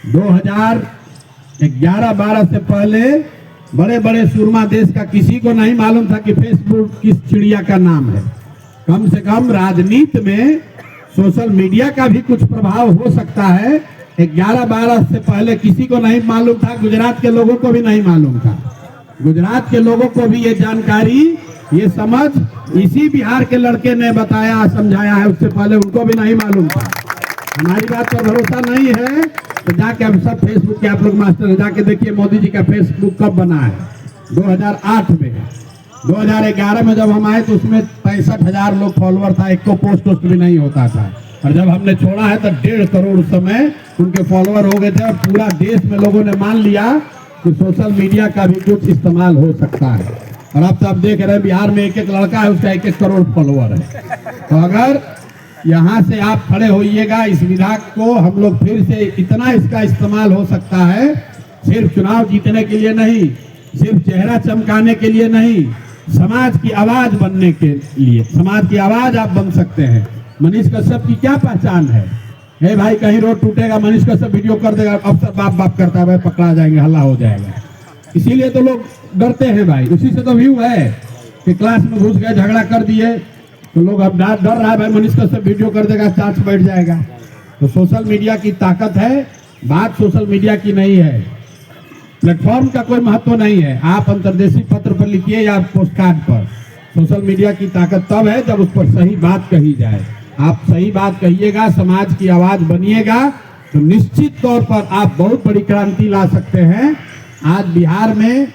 2011-12 से पहले बड़े बड़े सूरमा देश का किसी को नहीं मालूम था कि फेसबुक किस चिड़िया का नाम है। कम से कम राजनीति में सोशल मीडिया का भी कुछ प्रभाव हो सकता है। 11-12 से पहले किसी को नहीं मालूम था, गुजरात के लोगों को भी नहीं मालूम था। गुजरात के लोगों को भी ये जानकारी, ये समझ इसी बिहार के लड़के ने बताया, समझाया है। उससे पहले उनको भी नहीं मालूम था। हमारी बात पर भरोसा नहीं है तो जाके अब सब फेसबुक के आप लोग मास्टर जाके देखिए मोदी जी का फेसबुक कब बना है। 2008 में। 2011 में जब हम आए तो उसमें 65,000 लोग फॉलोअर था, एक को पोस्ट भी नहीं होता था। और जब हमने छोड़ा है तो 1.5 करोड़ समय उनके फॉलोअर हो गए थे और पूरा देश में लोगों ने मान लिया कि सोशल मीडिया का भी कुछ इस्तेमाल हो सकता है। और अब तो आप देख रहे हैं बिहार में एक लड़का है, उसका 1 करोड़ फॉलोअर है। तो अगर यहाँ से आप खड़े होइएगा, इस विधायक को हम लोग फिर से इतना इसका इस्तेमाल हो सकता है, सिर्फ चुनाव जीतने के लिए नहीं, सिर्फ चेहरा चमकाने के लिए नहीं, समाज की आवाज बनने के लिए। समाज की आवाज आप बन सकते हैं। मनीष कश्यप की क्या पहचान है? हे भाई कहीं रोड टूटेगा, मनीष कश्यप वीडियो कर देगा, अफसर बाप बाप करता है, भाई पकड़ा जाएंगे, हल्ला हो जाएगा। इसीलिए तो लोग डरते हैं भाई। उसी से तो व्यू है कि क्लास में घुस गए, झगड़ा कर दिए तो लोग अब डर रहा है भाई मनीष कश्यप वीडियो कर देगा, चार्ज बैठ जाएगा। तो सोशल मीडिया की ताकत है। बात सोशल मीडिया की नहीं है, प्लेटफॉर्म का कोई महत्व नहीं है। आप अंतर्देशीय पत्र पर लिखिए या पोस्ट कार्ड पर। सोशल मीडिया की ताकत तब है जब उस पर सही बात कही जाए। आप सही बात कहिएगा, समाज की आवाज बनिएगा तो निश्चित तौर पर आप बहुत बड़ी क्रांति ला सकते हैं। आज बिहार में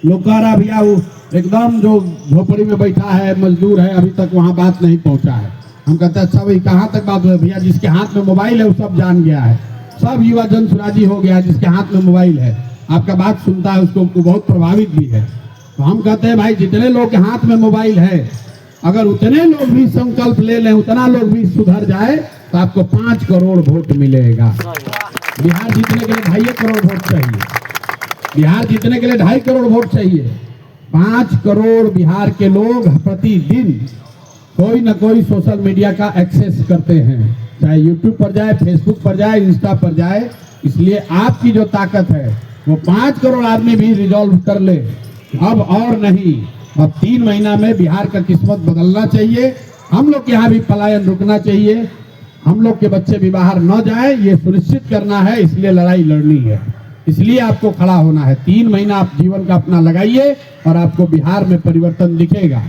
लोग कह रहा भैया वो एकदम जो झोपड़ी में बैठा है, मजदूर है, अभी तक वहाँ बात नहीं पहुँचा है। हम कहते हैं अच्छा भाई कहाँ तक बात हुई? भैया जिसके हाथ में मोबाइल है वो सब जान गया है, सब युवा जन सुराजी हो गया है। जिसके हाथ में मोबाइल है आपका बात सुनता है, उसको बहुत प्रभावित भी है। तो हम कहते हैं भाई जितने लोग के हाथ में मोबाइल है, अगर उतने लोग भी संकल्प ले लें, उतना लोग भी सुधर जाए तो आपको 5 करोड़ वोट मिलेगा। बिहार जीतने के लिए 2.5 करोड़ वोट चाहिए। बिहार जीतने के लिए 2.5 करोड़ वोट चाहिए। 5 करोड़ बिहार के लोग प्रतिदिन कोई न कोई सोशल मीडिया का एक्सेस करते हैं, चाहे यूट्यूब पर जाए, फेसबुक पर जाए, इंस्टा पर जाए। इसलिए आपकी जो ताकत है वो 5 करोड़ आदमी भी रिजॉल्व कर ले। अब और नहीं, अब 3 महीना में बिहार का किस्मत बदलना चाहिए। हम लोग के यहाँ भी पलायन रुकना चाहिए। हम लोग के बच्चे भी बाहर न जाए, ये सुनिश्चित करना है। इसलिए लड़ाई लड़नी है, इसलिए आपको खड़ा होना है। 3 महीना आप जीवन का अपना लगाइए और आपको बिहार में परिवर्तन दिखेगा।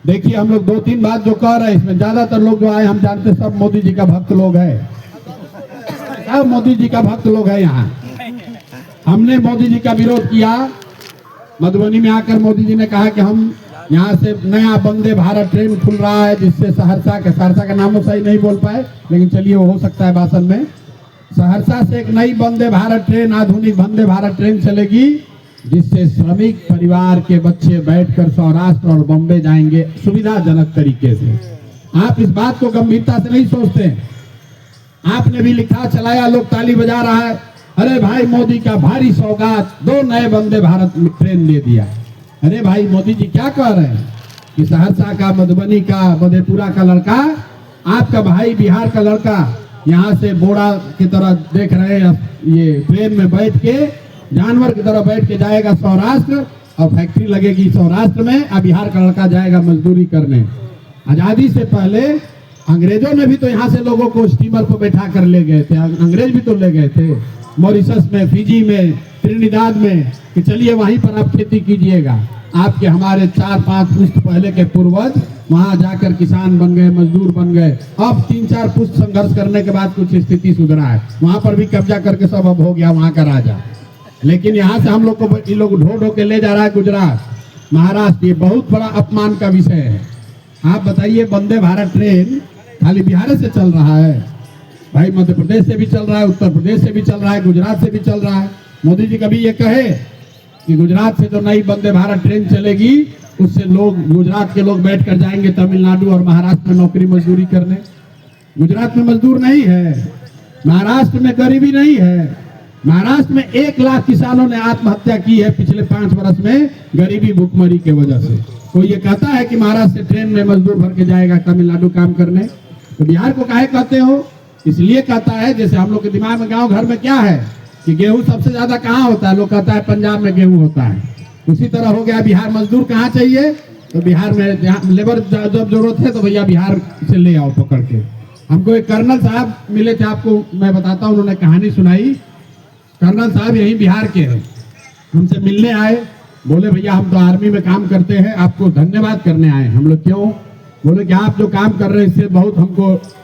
देखिए हम लोग 2-3 बात जो कह रहे हैं, इसमें ज्यादातर लोग जो आए हम जानते सब मोदी जी का भक्त लोग है, सब मोदी जी का भक्त लोग है। यहाँ हमने मोदी जी का विरोध किया। मधुबनी में आकर मोदी जी ने कहा कि हम यहाँ से नया वंदे भारत ट्रेन खुल रहा है, जिससे सहरसा का नाम सही नहीं बोल पाए, लेकिन चलिए वो हो सकता है भाषण में। सहरसा से एक नई वंदे भारत ट्रेन, आधुनिक वंदे भारत ट्रेन चलेगी, जिससे श्रमिक परिवार के बच्चे बैठकर सौराष्ट्र और बॉम्बे जाएंगे सुविधाजनक तरीके से। आप इस बात को गंभीरता से नहीं सोचते। आपने भी लिखा, चलाया, लोग ताली बजा रहा है, अरे भाई मोदी का भारी सौगात, 2 नए वंदे भारत ट्रेन दे दिया। अरे भाई मोदी जी क्या कह रहे हैं कि सहरसा का, मधुबनी का, मधेपुरा का लड़का, आपका भाई बिहार का लड़का यहाँ से बोरा की तरह देख रहे हैं, ये ट्रेन में बैठ के जानवर की तरह बैठ के जाएगा सौराष्ट्र, और फैक्ट्री लगेगी सौराष्ट्र में, और बिहार का लड़का जाएगा मजदूरी करने। आजादी से पहले अंग्रेजों ने भी तो यहाँ से लोगों को स्टीमर पर बैठा कर ले गए थे। अंग्रेज भी तो ले गए थे मॉरिशस में, फिजी में, त्रिनिदाद में, कि चलिए वहीं पर आप खेती कीजिएगा। आपके हमारे 4-5 पुश्त पहले के पूर्वज वहां जाकर किसान बन गए, मजदूर बन गए। अब 3-4 पुश्त संघर्ष करने के बाद कुछ स्थिति सुधरा है, वहां पर भी कब्जा करके सब अब हो गया वहां का राजा। लेकिन यहाँ से हम लोग को ये लोग ढो के ले जा रहा है गुजरात, महाराष्ट्र। ये बहुत बड़ा अपमान का विषय है। आप बताइए, वंदे भारत ट्रेन खाली बिहार से चल रहा है भाई, मध्य प्रदेश से भी चल रहा है, उत्तर प्रदेश से भी चल रहा है, गुजरात से भी चल रहा है। मोदी जी कभी ये कहे कि गुजरात से जो नई वंदे भारत ट्रेन चलेगी उससे लोग, गुजरात के लोग बैठकर जाएंगे तमिलनाडु और महाराष्ट्र में नौकरी मजदूरी करने? गुजरात में मजदूर नहीं है, महाराष्ट्र में गरीबी नहीं है। महाराष्ट्र में 1 लाख किसानों ने आत्महत्या की है पिछले 5 वर्ष में, गरीबी भुखमरी के वजह से। कोई ये कहता है कि महाराष्ट्र से ट्रेन में मजदूर भर के जाएगा तमिलनाडु काम करने? तो बिहार को काहे कहते हो? इसलिए कहता है, जैसे हम लोग के दिमाग में गांव घर में क्या है कि गेहूं सबसे ज्यादा कहाँ होता है, लोग कहता है पंजाब में गेहूं होता है। उसी तरह हो गया बिहार, मजदूर कहाँ चाहिए तो बिहार में, जहाँ लेबर जब जरूरत है तो भैया बिहार से ले आओ पकड़ के। हमको एक कर्नल साहब मिले थे, आपको मैं बताता हूँ, उन्होंने कहानी सुनाई। कर्नल साहब यही बिहार के हैं, हमसे मिलने आए, बोले भैया हम तो आर्मी में काम करते हैं, आपको धन्यवाद करने आए। हम लोग क्यों? बोले कि आप जो काम कर रहे हैं इससे बहुत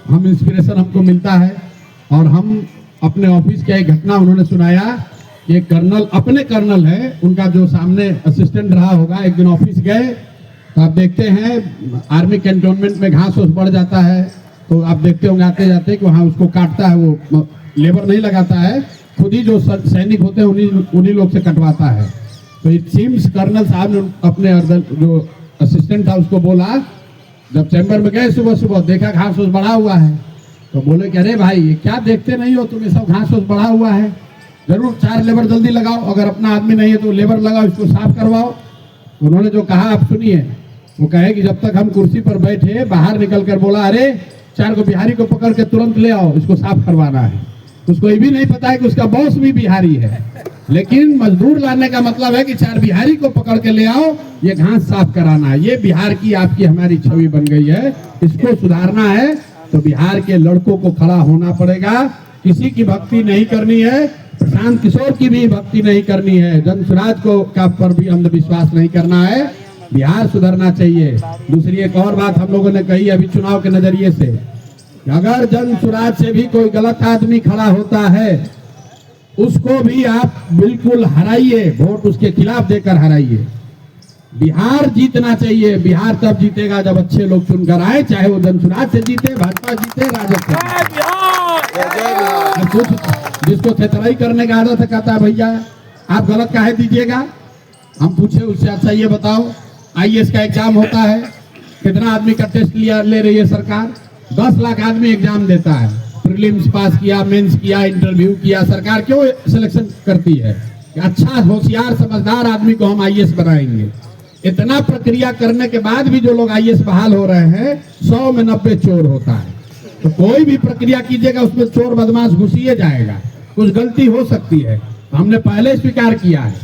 हम इंस्पिरेशन हमको मिलता है। और हम अपने ऑफिस की एक घटना उन्होंने सुनाया कि एक कर्नल, अपने कर्नल है, उनका जो सामने असिस्टेंट रहा होगा, एक दिन ऑफिस गए तो आप देखते हैं आर्मी कैंटोनमेंट में घास ओस बढ़ जाता है, तो आप देखते होंगे आते जाते कि वहाँ उसको काटता है, वो लेबर नहीं लगाता है, खुद ही जो सैनिक होते हैं उन्हीं लोग से कटवाता है। तो इट सीम्स कर्नल साहब ने अपने जो असिस्टेंट था उसको बोला, जब चैम्बर में गए सुबह सुबह, देखा घास ओस बढ़ा हुआ है, तो बोले कि अरे भाई ये क्या देखते नहीं हो तुम, ये सब घास ओस बढ़ा हुआ है, जरूर 4 लेबर जल्दी लगाओ, अगर अपना आदमी नहीं है तो लेबर लगाओ, इसको साफ करवाओ। उन्होंने जो कहा आप सुनिए, वो कहे कि जब तक हम कुर्सी पर बैठे, बाहर निकल कर बोला अरे 4 को बिहारी को पकड़ के तुरंत ले आओ, इसको साफ करवाना है। उसको ये भी नहीं पता है कि उसका बॉस भी बिहारी है, लेकिन मजदूर लाने का मतलब है कि 4 बिहारी को पकड़ के ले आओ, ये घास साफ कराना है। ये बिहार की आपकी हमारी छवि बन गई है, इसको सुधारना है तो बिहार के लड़कों को खड़ा होना पड़ेगा। किसी की भक्ति नहीं करनी है, प्रशांत किशोर की भी भक्ति नहीं करनी है, जन स्वराज को का पर भी अंधविश्वास नहीं करना है, बिहार सुधरना चाहिए। दूसरी एक और बात हम लोगों ने कही अभी चुनाव के नजरिए से, अगर जन स्वराज से भी कोई गलत आदमी खड़ा होता है उसको भी आप बिल्कुल हराइए, वोट उसके खिलाफ देकर हराइए। बिहार जीतना चाहिए, बिहार तब जीतेगा जब अच्छे लोग चुनकर आए, चाहे वो जन स्वराज से जीते, भाजपा जीते, राजद से। कुछ जिसको थेतराई करने का आदत है कहता है भैया आप गलत काहे दीजिएगा। हम पूछे उससे अच्छा ये बताओ, आईएएस का एग्जाम होता है, कितना आदमी का टेस्ट ले रही है सरकार? 10 लाख आदमी एग्जाम देता है, प्रीलिम्स पास किया, मेंस किया, इंटरव्यू किया, सरकार क्यों सिलेक्शन करती है? अच्छा होशियार समझदार आदमी को हम आईएएस बनाएंगे। इतना प्रक्रिया करने के बाद भी जो लोग आईएएस बहाल हो रहे हैं, 100 में 90 चोर होता है। तो कोई भी प्रक्रिया कीजिएगा उसमें चोर बदमाश घुसिए जाएगा, कुछ गलती हो सकती है। हमने पहले स्वीकार किया है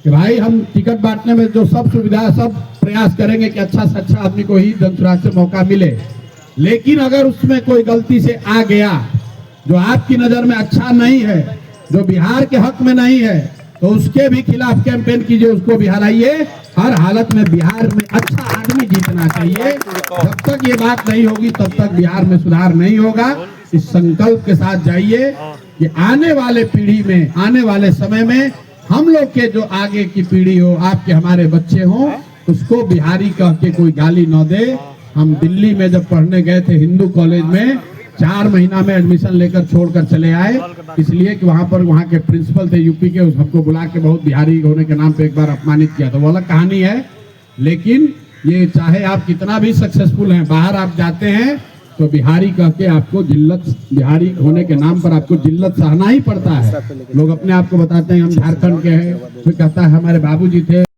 कि भाई हम टिकट बांटने में जो सब सुविधा, सब प्रयास करेंगे कि अच्छा से अच्छा आदमी को ही जन स्वराज से मौका मिले। लेकिन अगर उसमें कोई गलती से आ गया जो आपकी नजर में अच्छा नहीं है, जो बिहार के हक में नहीं है, तो उसके भी खिलाफ कैंपेन कीजिए, उसको भी हराइए। हर हालत में बिहार में अच्छा आदमी जीतना चाहिए। जब तक ये बात नहीं होगी तब तक बिहार में सुधार नहीं होगा। इस संकल्प के साथ जाइए कि आने वाले पीढ़ी में, आने वाले समय में हम लोग के जो आगे की पीढ़ी हो, आपके हमारे बच्चे हों, उसको बिहारी कह के कोई गाली न दे। हम दिल्ली में जब पढ़ने गए थे हिंदू कॉलेज में, 4 महीना में एडमिशन लेकर छोड़कर चले आए, इसलिए कि वहाँ के प्रिंसिपल थे यूपी के, हमको बुला के बहुत बिहारी होने के नाम पे एक बार अपमानित किया। तो वो अलग कहानी है। लेकिन ये चाहे आप कितना भी सक्सेसफुल हैं, बाहर आप जाते हैं तो बिहारी कह के आपको जिल्लत, बिहारी होने के नाम पर आपको जिल्लत सहना ही पड़ता है। लोग अपने आप को बताते हैं हम झारखंड के हैं, कोई कहता है हमारे बाबूजी थे।